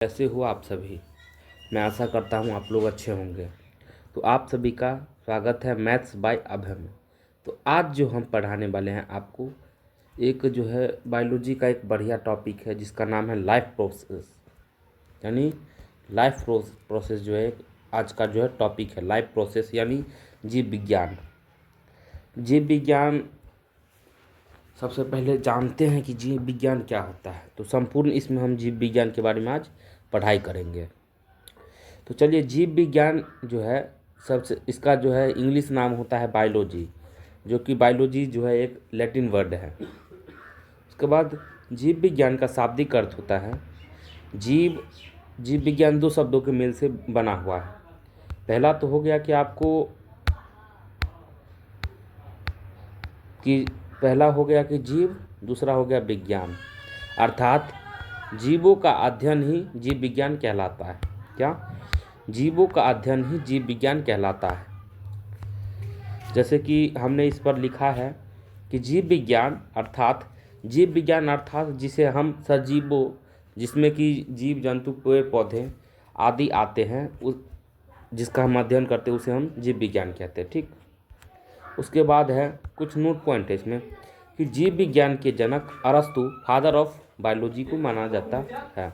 कैसे हो आप सभी। मैं आशा करता हूँ आप लोग अच्छे होंगे। तो आप सभी का स्वागत है मैथ्स बाय अभय में। तो आज जो हम पढ़ाने वाले हैं आपको एक जो है बायोलॉजी का एक बढ़िया टॉपिक है जिसका नाम है लाइफ प्रोसेस। यानी लाइफ प्रोसेस जो है आज का जो है टॉपिक है लाइफ प्रोसेस यानी जीव विज्ञान। जीव विज्ञान सबसे पहले जानते हैं कि जीव विज्ञान क्या होता है। तो संपूर्ण इसमें हम जीव विज्ञान के बारे में आज पढ़ाई करेंगे। तो चलिए, जीव विज्ञान जो है सबसे इसका जो है इंग्लिश नाम होता है बायोलॉजी, जो कि बायोलॉजी जो है एक लैटिन वर्ड है। उसके बाद जीव विज्ञान का शाब्दिक अर्थ होता है जीव। जीव विज्ञान दो शब्दों के मेल से बना हुआ है। पहला तो हो गया कि आपको कि पहला हो गया कि जीव, दूसरा हो गया विज्ञान, अर्थात जीवों का अध्ययन ही जीव विज्ञान कहलाता है। क्या? जीवों का अध्ययन ही जीव विज्ञान कहलाता है। जैसे कि हमने इस पर लिखा है कि जीव विज्ञान अर्थात जिसे हम सजीवों, जिसमें कि जीव जंतु पेड़ पौधे आदि आते हैं, उस जिसका हम अध्ययन करते हैं उसे हम जीव विज्ञान कहते हैं। ठीक। उसके बाद है कुछ नोट पॉइंट है इसमें कि जीव विज्ञान के जनक अरस्तु फादर ऑफ बायोलॉजी को माना जाता है।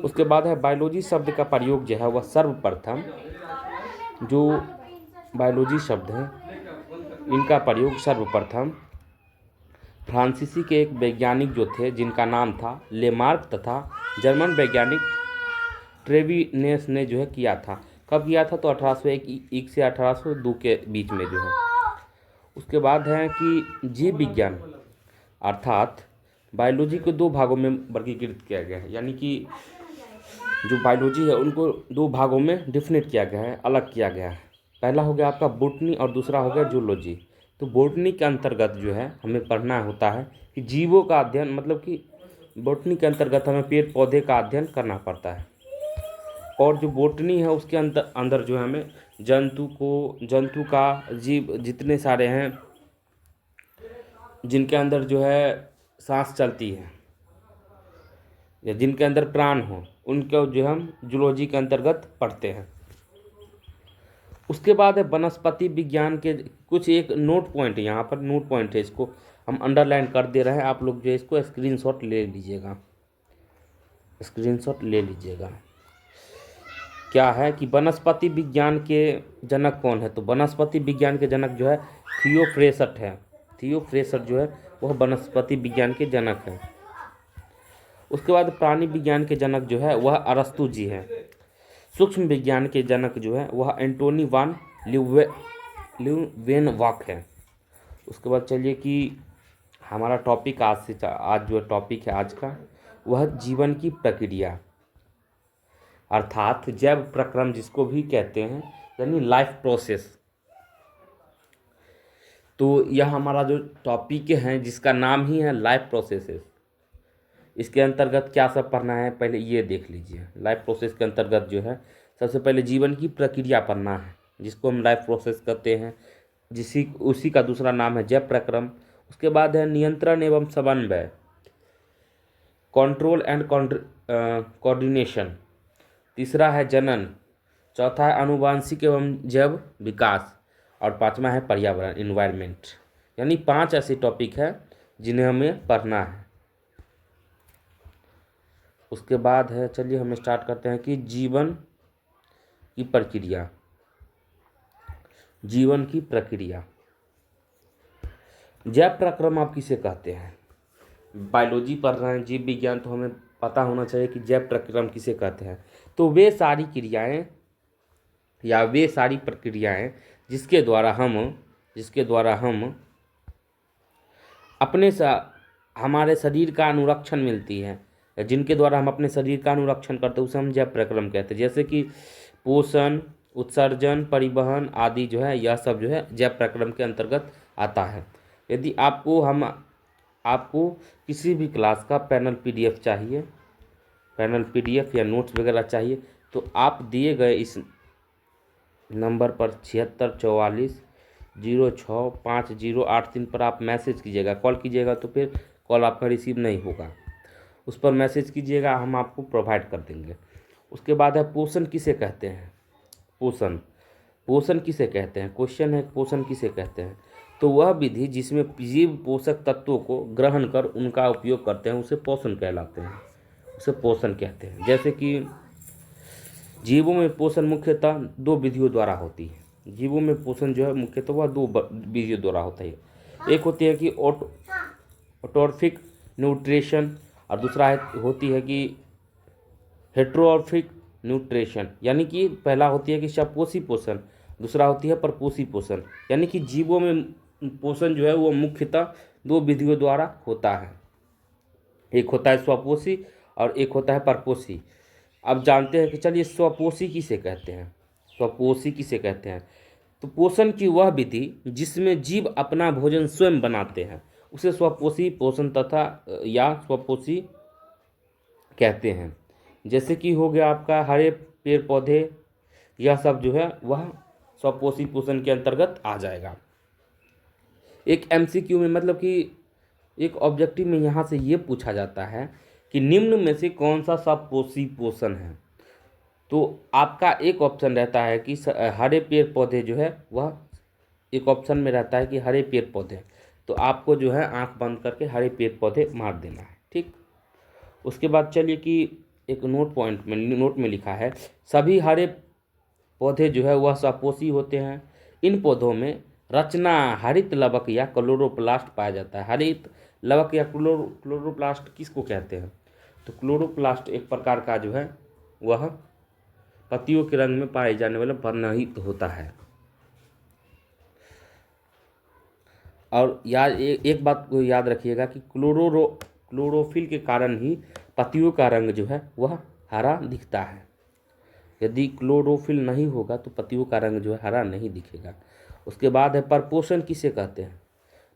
उसके बाद है बायोलॉजी शब्द का प्रयोग जो है वह सर्वप्रथम, जो बायोलॉजी शब्द है इनका प्रयोग सर्वप्रथम फ्रांसीसी के एक वैज्ञानिक जो थे जिनका नाम था लेमार्क तथा जर्मन वैज्ञानिक ट्रेविनेस ने जो है किया था। कब किया था? तो 1801 से 1802 के बीच में जो है। उसके बाद है कि जीव विज्ञान अर्थात बायोलॉजी को दो भागों में वर्गीकृत किया गया है। यानी कि जो बायोलॉजी है उनको दो भागों में डिफिनेट किया गया है, अलग किया गया है। पहला हो गया आपका बोटनी और दूसरा हो गया जूलॉजी। तो बोटनी के अंतर्गत जो है हमें पढ़ना होता है कि जीवों का अध्ययन, मतलब कि बोटनी के अंतर्गत हमें पेड़ पौधे का अध्ययन करना पड़ता है। और जो बोटनी है उसके अंदर जो है हमें जंतु का जीव जितने सारे हैं जिनके अंदर जो है सांस चलती है या जिनके अंदर प्राण हो, उनको जो हम जूलॉजी के अंतर्गत पढ़ते हैं। उसके बाद है वनस्पति विज्ञान के कुछ एक नोट पॉइंट है, यहाँ पर नोट पॉइंट है, इसको हम अंडरलाइन कर दे रहे हैं। आप लोग जो है इसको स्क्रीनशॉट ले लीजिएगा, स्क्रीनशॉट ले लीजिएगा। क्या है कि वनस्पति विज्ञान के जनक कौन है? तो वनस्पति विज्ञान के जनक जो है थियोफ्रेस्ट है। थियोफ्रेस्ट जो है वह वनस्पति विज्ञान के जनक है। उसके बाद प्राणी विज्ञान के जनक जो है वह अरस्तु जी है। सूक्ष्म विज्ञान के जनक जो है वह एंटोनी वान ल्यूवेनवॉक है। उसके बाद चलिए कि हमारा टॉपिक आज जो टॉपिक है आज का वह जीवन की प्रक्रिया अर्थात जैव प्रक्रम जिसको भी कहते हैं, यानी लाइफ प्रोसेस। तो यह हमारा जो टॉपिक है जिसका नाम ही है लाइफ प्रोसेसेस, इसके अंतर्गत क्या सब पढ़ना है पहले ये देख लीजिए। लाइफ प्रोसेस के अंतर्गत जो है सबसे पहले जीवन की प्रक्रिया पढ़ना है जिसको हम लाइफ प्रोसेस कहते हैं, उसी का दूसरा नाम है जैव प्रक्रम। उसके बाद है नियंत्रण एवं समन्वय, कंट्रोल एंड कोऑर्डिनेशन। तीसरा है जनन। चौथा है आनुवांशिक एवं जैव विकास। और पांचवा है पर्यावरण, इन्वायरमेंट। यानी 5 ऐसे टॉपिक है जिन्हें हमें पढ़ना है। उसके बाद है, चलिए हम स्टार्ट करते हैं कि जीवन की प्रक्रिया। जीवन की प्रक्रिया, जैव प्रक्रम आप किसे कहते हैं? बायोलॉजी पढ़ रहे हैं, जीव विज्ञान, तो हमें पता होना चाहिए कि जैव प्रक्रम किसे कहते हैं। तो वे सारी क्रियाएं या वे सारी प्रक्रियाएं जिसके द्वारा हम हमारे शरीर का अनुरक्षण मिलती है, या जिनके द्वारा हम अपने शरीर का अनुरक्षण करते हैं उसे हम जैव प्रक्रम कहते हैं। जैसे कि पोषण, उत्सर्जन, परिवहन आदि जो है यह सब जो है जैव प्रक्रम के अंतर्गत आता है। यदि आपको किसी भी क्लास का पैनल पीडीएफ या नोट्स वगैरह चाहिए तो आप दिए गए इस नंबर पर 7644065083 पर आप मैसेज कीजिएगा। कॉल कीजिएगा तो फिर कॉल आपका रिसीव नहीं होगा। उस पर मैसेज कीजिएगा, हम आपको प्रोवाइड कर देंगे। उसके बाद है पोषण किसे कहते हैं। पोषण, पोषण किसे कहते हैं, क्वेश्चन है पोषण किसे कहते हैं। तो वह विधि जिसमें जीव पोषक तत्वों को ग्रहण कर उनका उपयोग करते हैं उसे पोषण कहलाते हैं, उसे पोषण कहते हैं। जैसे कि जीवों में पोषण मुख्यतः दो विधियों द्वारा होती है। जीवों में पोषण जो है मुख्यतः वह दो विधियों द्वारा होता है। एक होती है कि ऑटोट्रॉफिक न्यूट्रिशन और दूसरा होती है कि हेटेरोट्रॉफिक न्यूट्रिशन, यानी कि पहला होती है कि सपोषी पोषण, दूसरा होती है परपोषी पोषण। यानी कि जीवों में पोषण जो है वो मुख्यतः दो विधियों द्वारा होता है, एक होता है स्वपोषी और एक होता है परपोषी। अब जानते हैं कि चलिए स्वपोषी किसे कहते हैं, स्वपोषी किसे कहते हैं। तो पोषण की वह विधि जिसमें जीव अपना भोजन स्वयं बनाते हैं उसे स्वपोषी पोषण तथा या स्वपोषी कहते हैं। जैसे कि हो गया आपका हरे पेड़ पौधे, यह सब जो है वह स्वपोषी पोषण के अंतर्गत आ जाएगा। एक एमसीक्यू में मतलब कि एक ऑब्जेक्टिव में यहाँ से ये पूछा जाता है कि निम्न में से कौन सा स्वपोषी पोषण है। तो आपका एक ऑप्शन रहता है कि हरे पेड़ पौधे जो है वह एक ऑप्शन में रहता है कि हरे पेड़ पौधे, तो आपको जो है आंख बंद करके हरे पेड़ पौधे मार देना है, ठीक। उसके बाद चलिए कि एक नोट में लिखा है सभी हरे पौधे जो है वह स्वपोषी होते हैं। इन पौधों में रचना हरित लवक या क्लोरोप्लास्ट पाया जाता है। हरित लवक या क्लोरोप्लास्ट किसको कहते हैं, तो क्लोरोप्लास्ट एक प्रकार का जो है वह पत्तियों के रंग में पाए जाने वाला वर्णहित होता है। और एक बात को याद रखिएगा कि क्लोरोफिल के कारण ही पत्तियों का रंग जो है वह हरा दिखता है। यदि क्लोरोफिल नहीं होगा तो पत्तियों का रंग जो है हरा नहीं दिखेगा। उसके बाद है परपोषण किसे कहते हैं।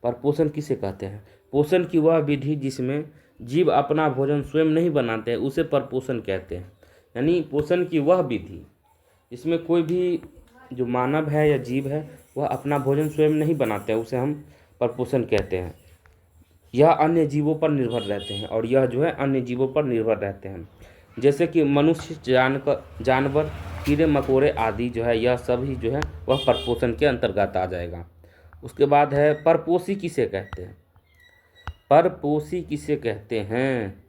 परपोषण किसे कहते हैं, पोषण की वह विधि जिसमें जीव अपना भोजन स्वयं नहीं बनाते हैं उसे परपोषण कहते हैं। यानी पोषण की वह विधि जिसमें कोई भी जो मानव है या जीव है वह अपना भोजन स्वयं नहीं बनाते हैं उसे हम परपोषण कहते हैं। यह अन्य जीवों पर निर्भर रहते हैं और यह जो है अन्य जीवों पर निर्भर रहते हैं। जैसे कि मनुष्य, जानवर, कीड़े मकोड़े आदि जो है यह सभी जो है वह परपोषण के अंतर्गत आ जाएगा। उसके बाद है परपोषी किसे कहते हैं। परपोषी किसे कहते हैं,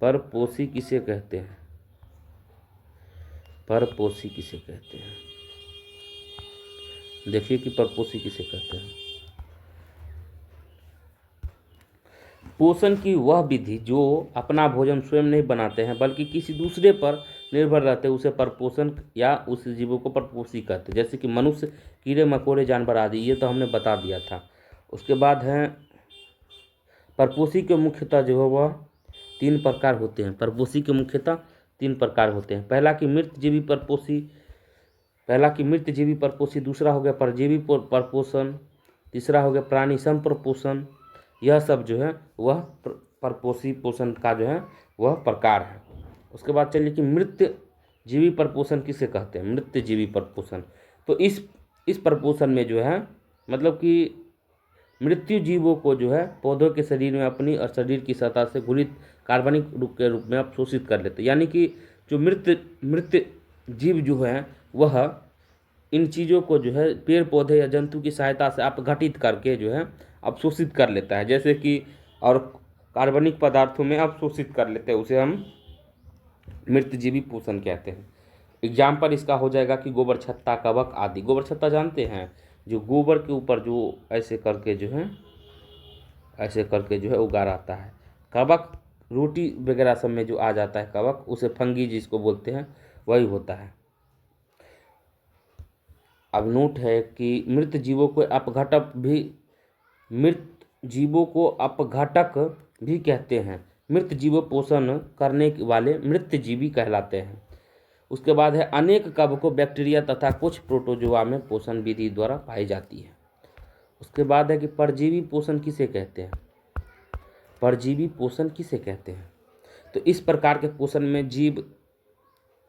परपोषी किसे कहते हैं, परपोषी किसे कहते हैं। देखिए कि परपोषी किसे कहते हैं। पोषण की वह विधि जो अपना भोजन स्वयं नहीं बनाते हैं बल्कि किसी दूसरे पर निर्भर रहते हैं उसे परपोषण या उस जीवों को परपोषी कहते हैं। जैसे कि मनुष्य, कीड़े मकोड़े, जानवर आदि, ये तो हमने बता दिया था। उसके बाद है परपोषी के मुख्यतः जो है वह तीन प्रकार होते हैं। परपोषी के मुख्यतः तीन प्रकार होते हैं। पहला कि मृतजीवी परपोषी, दूसरा हो गया परजीवी परपोषण, तीसरा हो गया प्राणी संप्रपोषण। यह सब जो है वह परपोषी पोषण का जो है वह प्रकार है। उसके बाद चलिए कि मृतजीवी परपोषण किसे कहते हैं। मृतजीवी परपोषण, तो इस परपोषण में जो है मतलब कि मृत्यु जीवों को जो है पौधों के शरीर में अपनी और शरीर की सतह से घुलित कार्बनिक के रूप में अवशोषित कर लेते हैं। यानी कि जो मृत जीव जो है वह इन चीज़ों को जो है पेड़ पौधे या जंतु की सहायता से अपघटित करके जो है अवशोषित कर लेता है। जैसे कि और कार्बनिक पदार्थों में अवशोषित कर लेते हैं, उसे हम मृतजीवी पोषण कहते हैं। एग्जाम्पल इसका हो जाएगा कि गोबर छत्ता, कवक आदि। गोबर छत्ता जानते हैं, जो गोबर के ऊपर जो ऐसे करके जो है उगा रहता है। कवक रोटी वगैरह सब में जो आ जाता है कवक, उसे फंगी जिसको बोलते हैं वही होता है। अब नोट है कि मृत जीवों को अपघटक भी कहते हैं। मृत जीवों पोषण करने वाले मृतजीवी कहलाते हैं। उसके बाद है अनेक कवकों, बैक्टीरिया तथा कुछ प्रोटोजोआ में पोषण विधि द्वारा पाई जाती है। उसके बाद है कि परजीवी पोषण किसे कहते हैं। परजीवी पोषण किसे कहते हैं, तो इस प्रकार के पोषण में जीव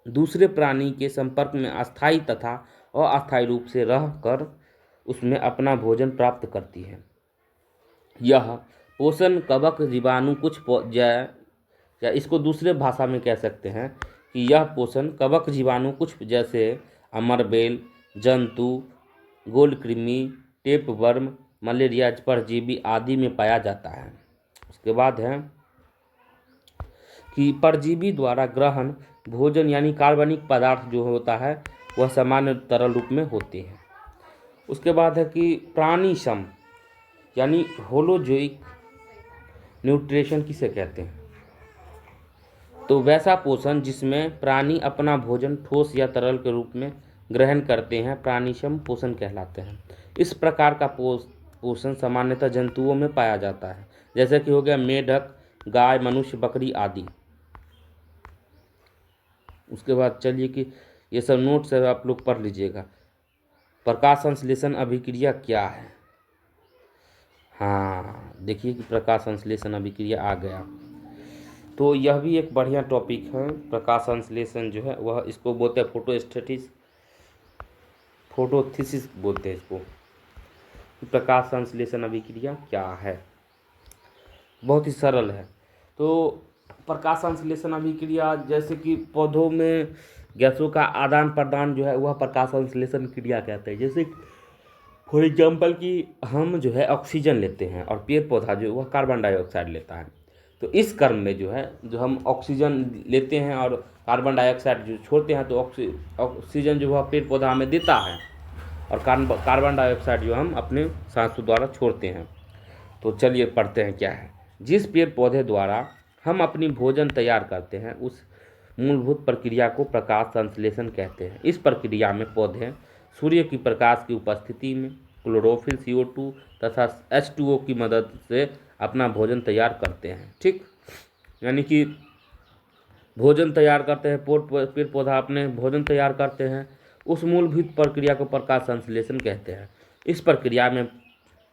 दूसरे प्राणी के संपर्क में अस्थायी तथा अस्थायी रूप से रहकर उसमें अपना भोजन प्राप्त करती है। यह पोषण कवक, जीवाणु, कुछ या इसको दूसरे भाषा में कह सकते हैं कि यह पोषण कवक जीवाणु कुछ जैसे अमरबेल, जंतु, गोलकृमि, टेपवर्म, मलेरिया, परजीवी आदि में पाया जाता है। उसके बाद है कि परजीवी द्वारा ग्रहण भोजन यानी कार्बनिक पदार्थ जो होता है वह सामान्य तरल रूप में होते हैं। उसके बाद है कि प्राणिसम यानी होलोजोइक न्यूट्रिशन किसे कहते हैं? तो वैसा पोषण जिसमें प्राणी अपना भोजन ठोस या तरल के रूप में ग्रहण करते हैं प्राणिसम पोषण कहलाते हैं। इस प्रकार का पोषण सामान्यतः जंतुओं में पाया जाता है, जैसे कि हो गया मेढक, गाय, मनुष्य, बकरी आदि। उसके बाद चलिए कि ये सब नोट्स है, आप लोग पढ़ लीजिएगा। प्रकाश संश्लेषण अभिक्रिया क्या है? हाँ, देखिए कि प्रकाश संश्लेषण अभिक्रिया आ गया। तो यह भी एक बढ़िया टॉपिक है। प्रकाश संश्लेषण जो है वह इसको बोलते हैं फोटोथिसिस बोलते हैं इसको। प्रकाश संश्लेषण अभिक्रिया क्या है? बहुत ही सरल है। तो प्रकाश संश्लेषण अभिक्रिया जैसे कि पौधों में गैसों का आदान प्रदान जो है वह प्रकाश संश्लेषण क्रिया कहते हैं। जैसे फॉर एग्जाम्पल कि हम जो है ऑक्सीजन लेते हैं और पेड़ पौधा जो है वह कार्बन डाइऑक्साइड लेता है। तो इस क्रम में जो है जो हम ऑक्सीजन लेते हैं और कार्बन डाइऑक्साइड जो छोड़ते हैं तो ऑक्सीजन जो वह पेड़ पौधा हमें देता है और कार्बन डाइऑक्साइड जो हम अपने सांसों द्वारा छोड़ते हैं। तो चलिए पढ़ते हैं क्या है। जिस पेड़ पौधे द्वारा हम अपनी भोजन तैयार करते हैं उस मूलभूत प्रक्रिया को प्रकाश संश्लेषण कहते हैं। इस प्रक्रिया में पौधे सूर्य की प्रकाश की उपस्थिति में क्लोरोफिल, CO2 तथा H2O की मदद से अपना भोजन तैयार करते हैं। ठीक, यानी कि भोजन तैयार करते हैं, पेड़ पौधा अपने भोजन तैयार करते हैं, उस मूलभूत प्रक्रिया को प्रकाश संश्लेषण कहते हैं। इस प्रक्रिया में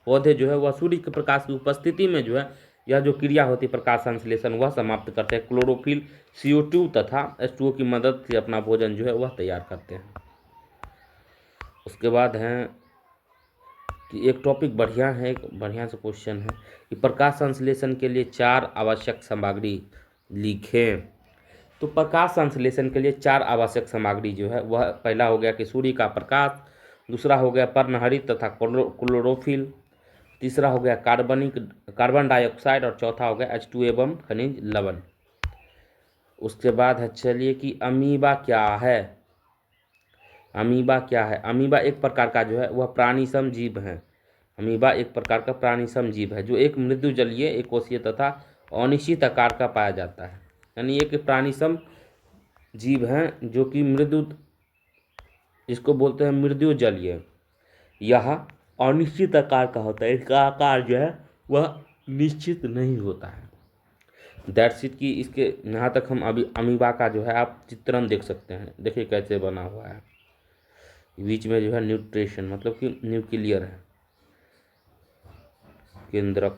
पौधे जो है वह सूर्य के प्रकाश की उपस्थिति में जो है यह जो क्रिया होती है प्रकाश संश्लेषण वह समाप्त करते हैं। क्लोरोफिल, CO2 तथा H2O की मदद से अपना भोजन जो है वह तैयार करते हैं। उसके बाद है कि एक टॉपिक बढ़िया है, एक बढ़िया सा क्वेश्चन है कि प्रकाश संश्लेषण के लिए 4 आवश्यक सामग्री लिखें। तो प्रकाश संश्लेषण के लिए 4 आवश्यक सामग्री जो है वह पहला हो गया कि सूर्य का प्रकाश, दूसरा हो गया पर्णहरित तथा क्लोरोफिल, तीसरा हो गया कार्बन डाइऑक्साइड और चौथा हो गया H2 एवं खनिज लवण। उसके बाद है चलिए कि अमीबा क्या है? अमीबा क्या है? अमीबा एक प्रकार का जो है वह प्राणिसम जीव है। अमीबा एक प्रकार का प्राणिसम जीव है जो एक मृदु जलीय, एकोषीय तथा अनिश्चित आकार का पाया जाता है। यानी एक प्राणिसम जीव है जो कि मृदु, इसको बोलते हैं मृदु जलीय, यह अनिश्चित आकार का होता है। इसका आकार जो है वह निश्चित नहीं होता है। दैट्स इट कि इसके यहाँ तक हम अभी अमीबा का जो है आप चित्रण देख सकते हैं। देखिए कैसे बना हुआ है। बीच में जो है न्यूट्रिशन मतलब कि न्यूक्लियर है, केंद्रक।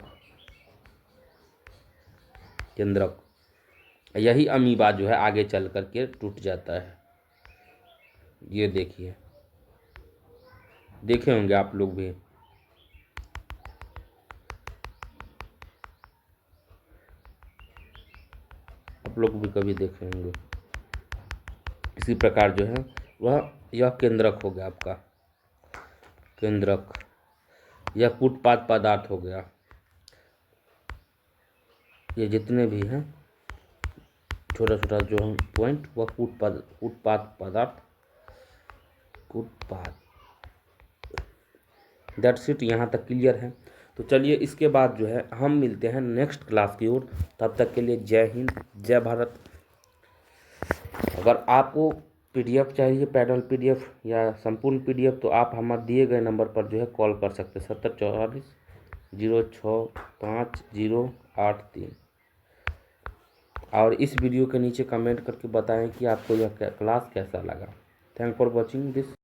यही अमीबा जो है आगे चल करके टूट जाता है। ये देखिए, देखे होंगे आप लोग भी। आप लोग भी कभी देखे होंगे। इसी प्रकार जो है वह यह केंद्रक हो गया आपका, केंद्रक। यह कूटपाद पदार्थ हो गया। ये जितने भी हैं छोटा छोटा जो हम पॉइंट वह कूटपाद पदार्थ, कूटपाद। दैट्स इट, यहाँ तक क्लियर है। तो चलिए इसके बाद जो है हम मिलते हैं नेक्स्ट क्लास की ओर। तब तक के लिए जय हिंद, जय भारत। अगर आपको PDF चाहिए, पैडल PDF या संपूर्ण PDF, तो आप हमारे दिए गए नंबर पर जो है कॉल कर सकते हैं 7044-065083। और इस वीडियो के नीचे कमेंट करके बताएं कि आपको यह क्लास कैसा लगा। Thank for watching this.